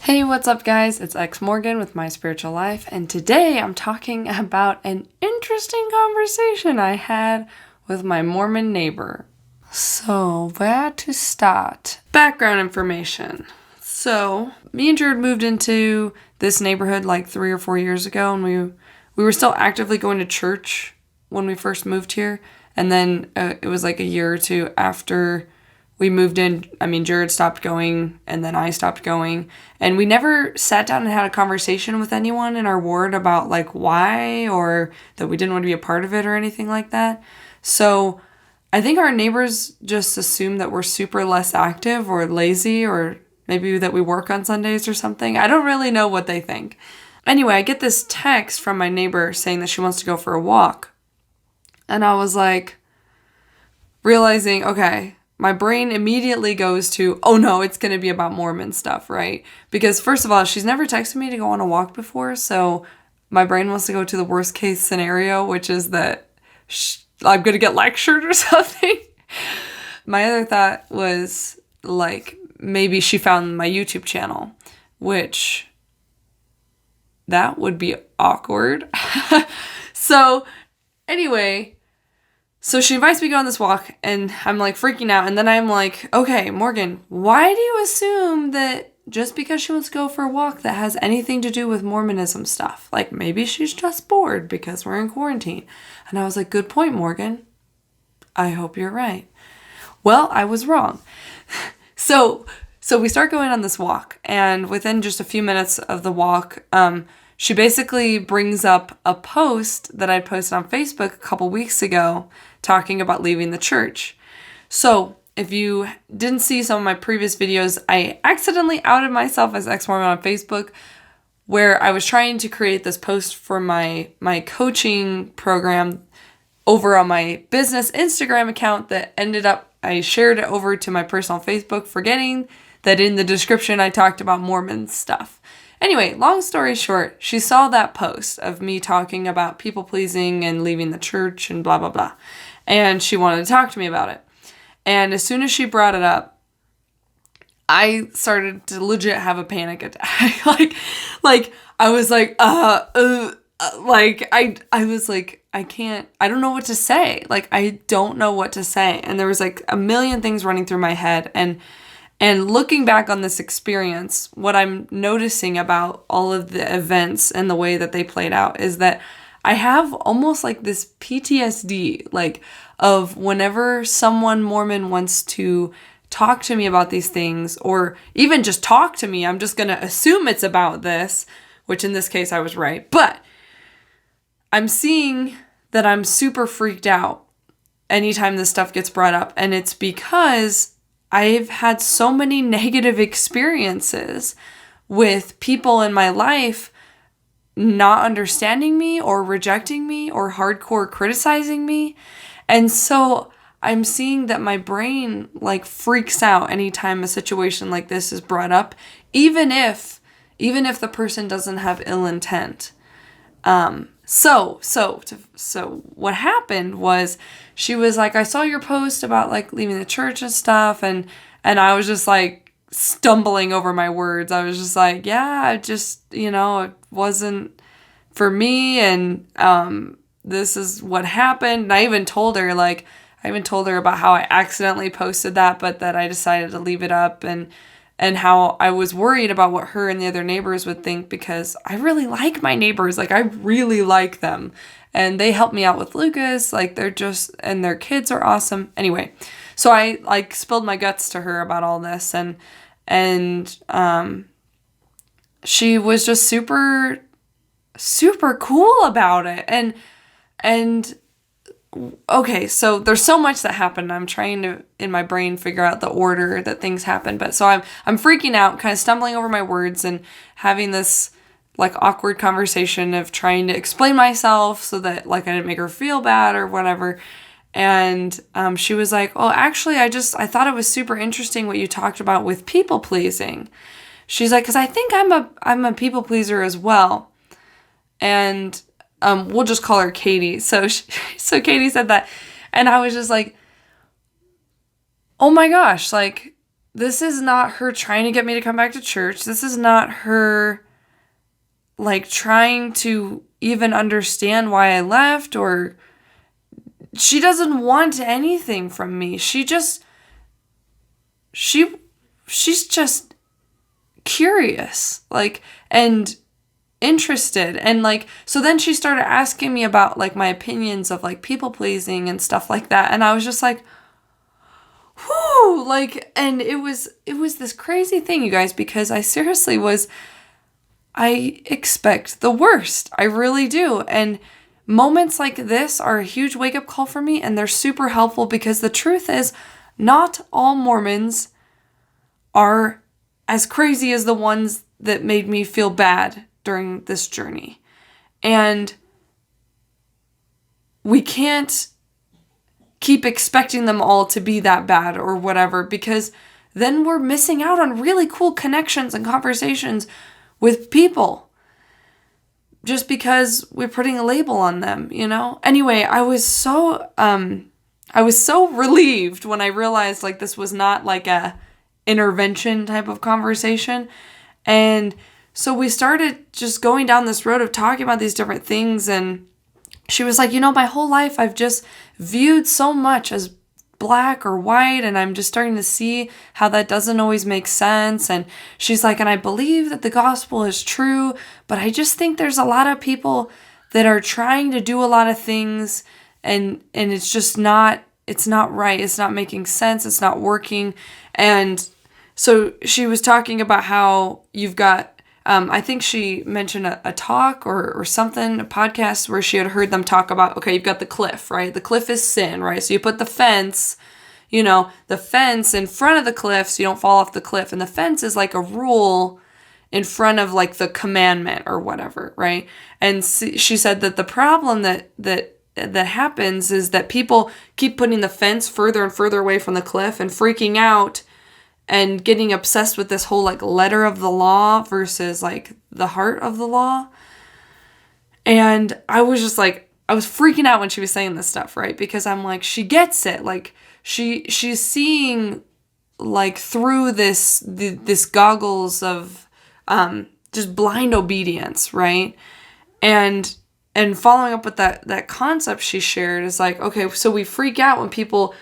Hey, what's up, guys? It's Ex-Mormon with My Spiritual Life, and today I'm talking about an interesting conversation I had with my Mormon neighbor. So, where to start? Background information. So, me and Jared moved into this neighborhood like 3 or 4 years ago, and we were still actively going to church when we first moved here, and then it was like a year or two after we moved in. Jared stopped going, and then I stopped going. And we never sat down and had a conversation with anyone in our ward about, like, why or that we didn't want to be a part of it or anything like that. So I think our neighbors just assume that we're super less active or lazy, or maybe that we work on Sundays or something. I don't really know what they think. Anyway, I get this text from my neighbor saying that she wants to go for a walk. And I was like, realizing, okay, my brain immediately goes to, oh no, it's going to be about Mormon stuff, right? Because first of all, she's never texted me to go on a walk before, so my brain wants to go to the worst case scenario, which is that I'm going to get lectured or something. My other thought was, like, maybe she found my YouTube channel, which that would be awkward. So anyway, so she invites me to go on this walk, and I'm like freaking out. And then I'm like, okay, Morgan, why do you assume that just because she wants to go for a walk that has anything to do with Mormonism stuff? Like, maybe she's just bored because we're in quarantine. And I was like, good point, Morgan. I hope you're right. Well, I was wrong. So we start going on this walk, and within just a few minutes of the walk, she basically brings up a post that I posted on Facebook a couple weeks ago talking about leaving the church. So if you didn't see some of my previous videos, I accidentally outed myself as Ex-Mormon on Facebook, where I was trying to create this post for my coaching program over on my business Instagram account that ended up, I shared it over to my personal Facebook, forgetting that in the description I talked about Mormon stuff. Anyway, long story short, she saw that post of me talking about people pleasing and leaving the church and blah, blah, blah. And she wanted to talk to me about it. And as soon as she brought it up, I started to legit have a panic attack. like I was like, I was like, I don't know what to say. Like, I don't know what to say. And there was like a million things running through my head. And looking back on this experience, what I'm noticing about all of the events and the way that they played out is that I have almost like this PTSD, like, of whenever someone Mormon wants to talk to me about these things, or even just talk to me, I'm just going to assume it's about this, which in this case I was right. But I'm seeing that I'm super freaked out anytime this stuff gets brought up. And it's because I've had so many negative experiences with people in my life not understanding me or rejecting me or hardcore criticizing me. And so I'm seeing that my brain like freaks out anytime a situation like this is brought up, even if the person doesn't have ill intent. So what happened was, she was like, I saw your post about like leaving the church and stuff, and I was just like stumbling over my words. I was just like, yeah, I just, it wasn't for me, and this is what happened. And I even told her about how I accidentally posted that, but that I decided to leave it up, and how I was worried about what her and the other neighbors would think, because I really like my neighbors. Like, I really like them. And they help me out with Lucas. Like, and their kids are awesome. Anyway, so I like spilled my guts to her about all this. And she was just super, super cool about it. And okay, so there's so much that happened. I'm trying to, in my brain, figure out the order that things happened. But so I'm freaking out, kind of stumbling over my words and having this like awkward conversation of trying to explain myself so that like I didn't make her feel bad or whatever. And she was like, oh, actually, I thought it was super interesting what you talked about with people pleasing. She's like, because I think I'm a people pleaser as well. And we'll just call her Katie. So Katie said that. And I was just like, oh my gosh, like, this is not her trying to get me to come back to church. This is not her, like, trying to even understand why I left, or she doesn't want anything from me. She's just curious, like, and interested. And like, so then she started asking me about like my opinions of like people pleasing and stuff like that. And I was just like, whoo, like, and it was this crazy thing, you guys, because I expect the worst. I really do. And moments like this are a huge wake up call for me, and they're super helpful because the truth is not all Mormons are as crazy as the ones that made me feel bad during this journey. And we can't keep expecting them all to be that bad or whatever, because then we're missing out on really cool connections and conversations with people just because we're putting a label on them, you know? Anyway, I was so relieved when I realized like this was not like a intervention type of conversation. And so we started just going down this road of talking about these different things. And she was like, my whole life I've just viewed so much as black or white, and I'm just starting to see how that doesn't always make sense. And she's like, and I believe that the gospel is true, but I just think there's a lot of people that are trying to do a lot of things, and it's just not, it's not right. It's not making sense. It's not working. And so she was talking about how you've got, I think she mentioned a talk or something, a podcast where she had heard them talk about, okay, you've got the cliff, right? The cliff is sin, right? So you put the fence in front of the cliff so you don't fall off the cliff. And the fence is like a rule in front of like the commandment or whatever, right? And she said that the problem that happens is that people keep putting the fence further and further away from the cliff and freaking out and getting obsessed with this whole like letter of the law versus like the heart of the law. And I was just like, I was freaking out when she was saying this stuff, right? Because I'm like, she gets it. Like she's seeing like through this goggles of just blind obedience, right? And following up with that concept she shared is like, okay, so we freak out when people,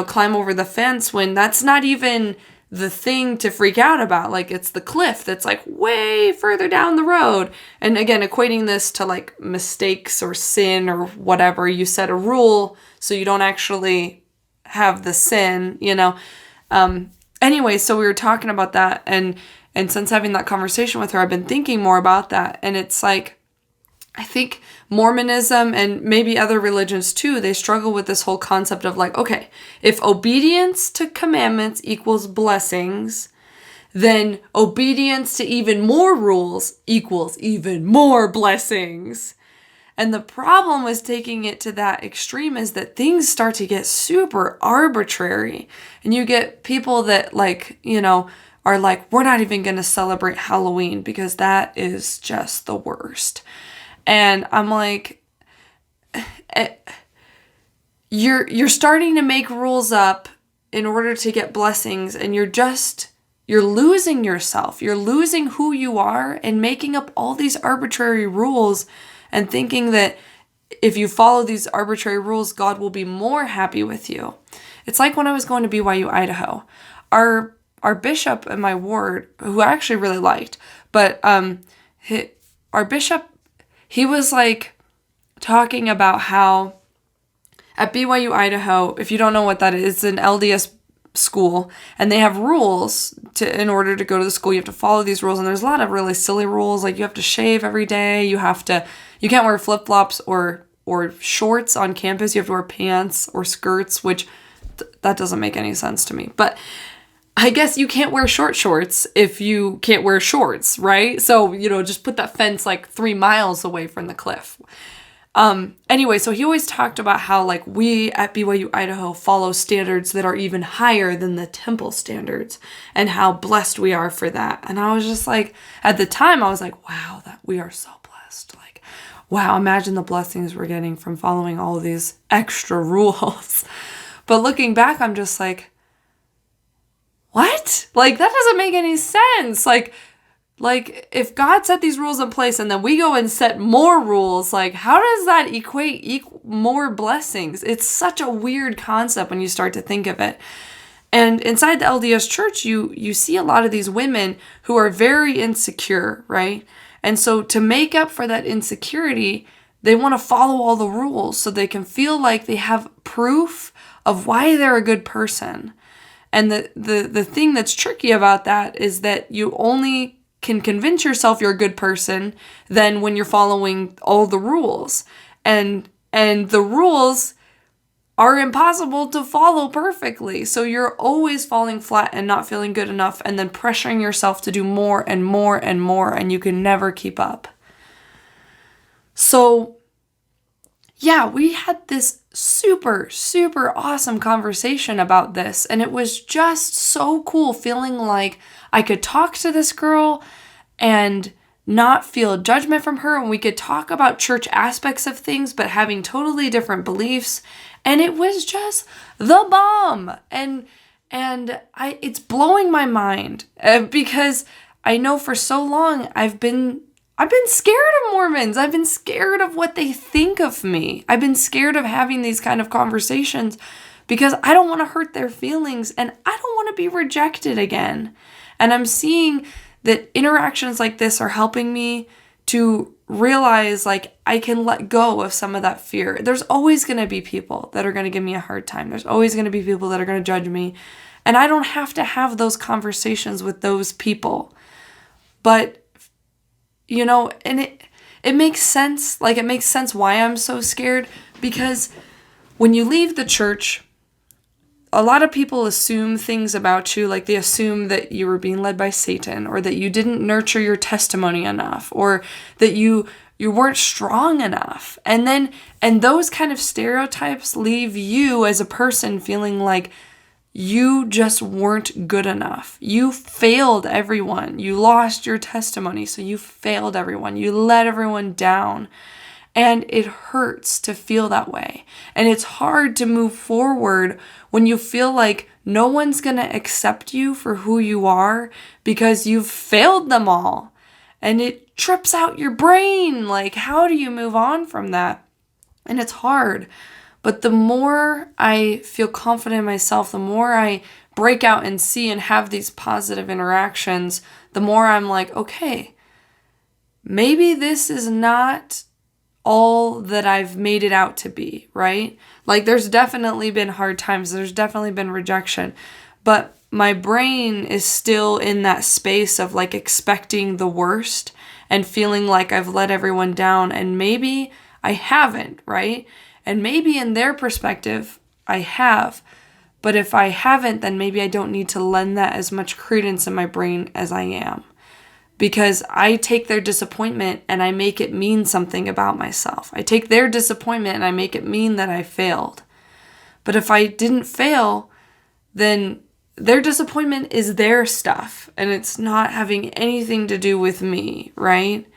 climb over the fence when that's not even the thing to freak out about. Like, it's the cliff that's like way further down the road. And again, equating this to like mistakes or sin or whatever, you set a rule so you don't actually have the sin, Anyway, so we were talking about that, and since having that conversation with her, I've been thinking more about that. And it's like, I think Mormonism and maybe other religions too, they struggle with this whole concept of like, okay, if obedience to commandments equals blessings, then obedience to even more rules equals even more blessings. And the problem with taking it to that extreme is that things start to get super arbitrary. And you get people that like, are like, we're not even going to celebrate Halloween because that is just the worst. And I'm like, you're starting to make rules up in order to get blessings, and you're losing yourself. You're losing who you are and making up all these arbitrary rules and thinking that if you follow these arbitrary rules, God will be more happy with you. It's like when I was going to BYU, Idaho. Our bishop in my ward, who I actually really liked, but our bishop, he was like talking about how at BYU, Idaho, if you don't know what that is, it's an LDS school, and they have rules in order to go to the school. You have to follow these rules, and there's a lot of really silly rules, like you have to shave every day, you can't wear flip-flops or shorts on campus, you have to wear pants or skirts, which that doesn't make any sense to me. But I guess you can't wear short shorts if you can't wear shorts, right? So, just put that fence like 3 miles away from the cliff. Anyway, so he always talked about how like we at BYU Idaho follow standards that are even higher than the temple standards, and how blessed we are for that. And I was just like, at the time I was like, wow, that we are so blessed. Like, wow, imagine the blessings we're getting from following all of these extra rules. But looking back, I'm just like, what? Like, that doesn't make any sense. Like, if God set these rules in place and then we go and set more rules, like, how does that equate more blessings? It's such a weird concept when you start to think of it. And inside the LDS church, you see a lot of these women who are very insecure, right? And so to make up for that insecurity, they want to follow all the rules so they can feel like they have proof of why they're a good person. And the thing that's tricky about that is that you only can convince yourself you're a good person then when you're following all the rules. And the rules are impossible to follow perfectly. So you're always falling flat and not feeling good enough and then pressuring yourself to do more and more and more, and you can never keep up. So yeah, we had this super, super awesome conversation about this, and it was just so cool feeling like I could talk to this girl and not feel judgment from her, and we could talk about church aspects of things, but having totally different beliefs, and it was just the bomb. And it's blowing my mind because I know for so long I've been scared of Mormons. I've been scared of what they think of me. I've been scared of having these kind of conversations because I don't want to hurt their feelings and I don't want to be rejected again. And I'm seeing that interactions like this are helping me to realize like I can let go of some of that fear. There's always going to be people that are going to give me a hard time. There's always going to be people that are going to judge me. And I don't have to have those conversations with those people. But and it makes sense. Like, it makes sense why I'm so scared, because when you leave the church, a lot of people assume things about you. Like, they assume that you were being led by Satan, or that you didn't nurture your testimony enough, or that you weren't strong enough. And those kind of stereotypes leave you as a person feeling like you just weren't good enough. You failed everyone. You lost your testimony, so you failed everyone. You let everyone down. And it hurts to feel that way. And it's hard to move forward when you feel like no one's going to accept you for who you are because you've failed them all. And it trips out your brain. Like, how do you move on from that? And it's hard. But the more I feel confident in myself, the more I break out and see and have these positive interactions, the more I'm like, okay, maybe this is not all that I've made it out to be, right? Like, there's definitely been hard times. There's definitely been rejection. But my brain is still in that space of like expecting the worst and feeling like I've let everyone down. And maybe I haven't, right? And maybe in their perspective, I have. But if I haven't, then maybe I don't need to lend that as much credence in my brain as I am. Because I take their disappointment and I make it mean something about myself. I take their disappointment and I make it mean that I failed. But if I didn't fail, then their disappointment is their stuff. And it's not having anything to do with me, right?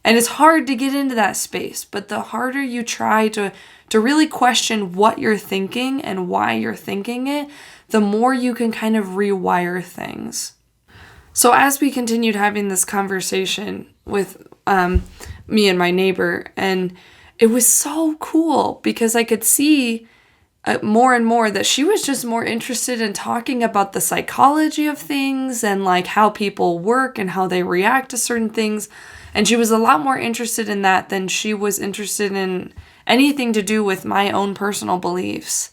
And it's hard to get into that space. But the harder you try to really question what you're thinking and why you're thinking it, the more you can kind of rewire things. So as we continued having this conversation with me and my neighbor, and it was so cool because I could see more and more that she was just more interested in talking about the psychology of things and like how people work and how they react to certain things. And she was a lot more interested in that than she was interested in anything to do with my own personal beliefs.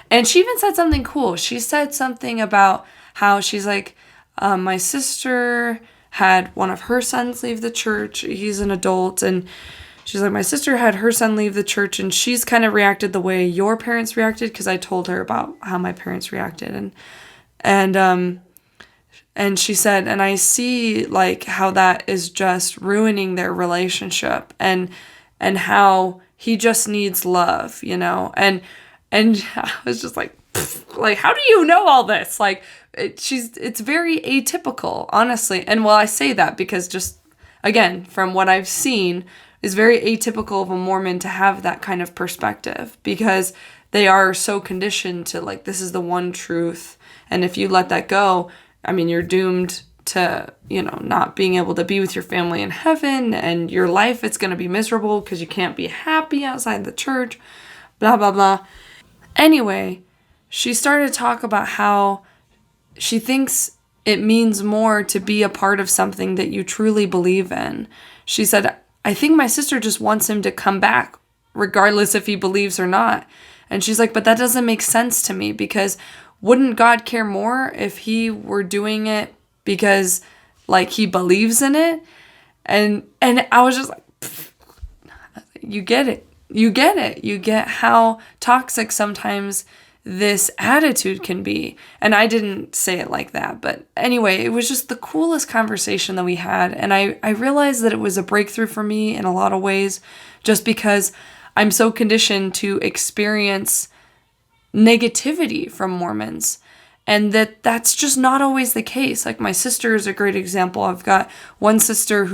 And she even said something cool. She said something about how she's like, my sister had one of her sons leave the church. He's an adult. And she's like, my sister had her son leave the church and she's kind of reacted the way your parents reacted, because I told her about how my parents reacted. And she said, and I see like how that is just ruining their relationship and how he just needs love, and I was just like, how do you know all this? Like, it's very atypical, honestly. And well, I say that because just, again, from what I've seen, is very atypical of a Mormon to have that kind of perspective, because they are so conditioned to like, this is the one truth. And if you let that go, I mean, you're doomed to, not being able to be with your family in heaven, and your life, it's going to be miserable because you can't be happy outside the church, blah, blah, blah. Anyway, she started to talk about how she thinks it means more to be a part of something that you truly believe in. She said, I think my sister just wants him to come back, regardless if he believes or not. And she's like, but that doesn't make sense to me, because wouldn't God care more if he were doing it because like he believes in it? And I was just like, you get it. You get it. You get how toxic sometimes this attitude can be. And I didn't say it like that. But anyway, it was just the coolest conversation that we had. And I realized that it was a breakthrough for me in a lot of ways, just because I'm so conditioned to experience negativity from Mormons. And that's just not always the case. Like, my sister is a great example. I've got one sister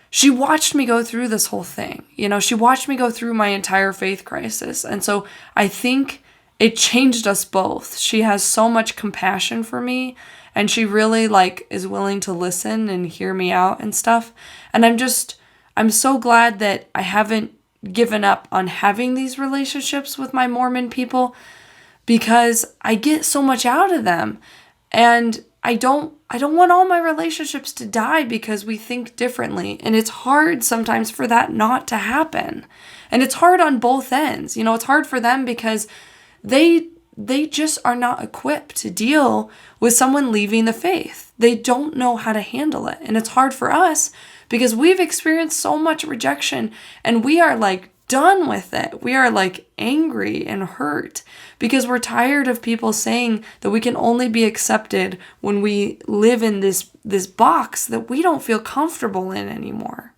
she watched me go through this whole thing. She watched me go through my entire faith crisis. And so I think it changed us both. She has so much compassion for me, and she really is willing to listen and hear me out and stuff. And I'm so glad that I haven't given up on having these relationships with my Mormon people, because I get so much out of them. And I don't want all my relationships to die because we think differently. And it's hard sometimes for that not to happen. And it's hard on both ends. It's hard for them because they just are not equipped to deal with someone leaving the faith. They don't know how to handle it. And it's hard for us because we've experienced so much rejection, and we are done with it. We are angry and hurt because we're tired of people saying that we can only be accepted when we live in this box that we don't feel comfortable in anymore.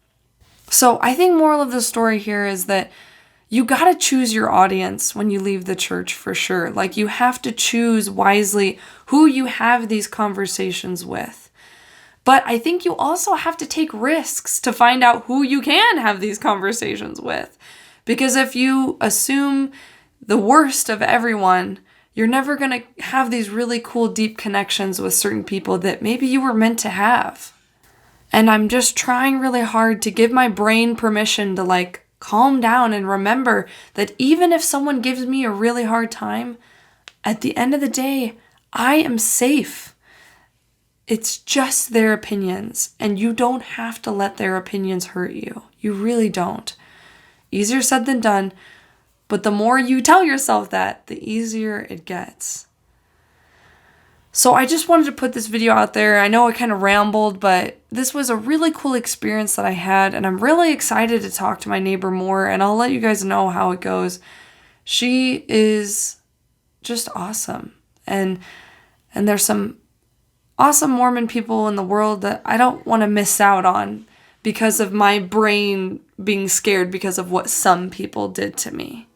So I think moral of the story here is that you got to choose your audience when you leave the church, for sure. You have to choose wisely who you have these conversations with. But I think you also have to take risks to find out who you can have these conversations with. Because if you assume the worst of everyone, you're never going to have these really cool, deep connections with certain people that maybe you were meant to have. And I'm just trying really hard to give my brain permission to calm down and remember that even if someone gives me a really hard time, at the end of the day, I am safe. It's just their opinions, and you don't have to let their opinions hurt you. You really don't. Easier said than done, but the more you tell yourself that, the easier it gets. So I just wanted to put this video out there. I know I kind of rambled, but this was a really cool experience that I had, and I'm really excited to talk to my neighbor more, and I'll let you guys know how it goes. She is just awesome, and there's some awesome Mormon people in the world that I don't want to miss out on because of my brain being scared because of what some people did to me.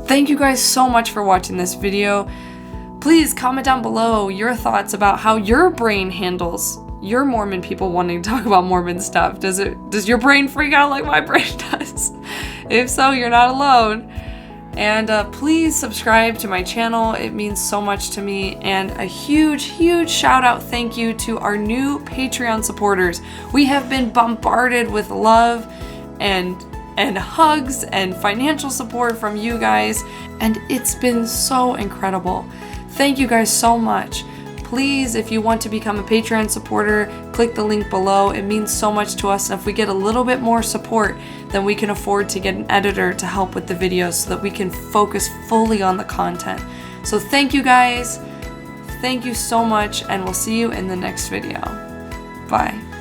Thank you guys so much for watching this video. Please comment down below your thoughts about how your brain handles your Mormon people wanting to talk about Mormon stuff. Does your brain freak out like my brain does? If so, you're not alone. And please subscribe to my channel. It means so much to me. And a huge, huge shout out thank you to our new Patreon supporters. We have been bombarded with love and hugs and financial support from you guys. And it's been so incredible. Thank you guys so much. Please, if you want to become a Patreon supporter, click the link below. It means so much to us. And if we get a little bit more support, then we can afford to get an editor to help with the videos so that we can focus fully on the content. So thank you guys. Thank you so much, and we'll see you in the next video. Bye.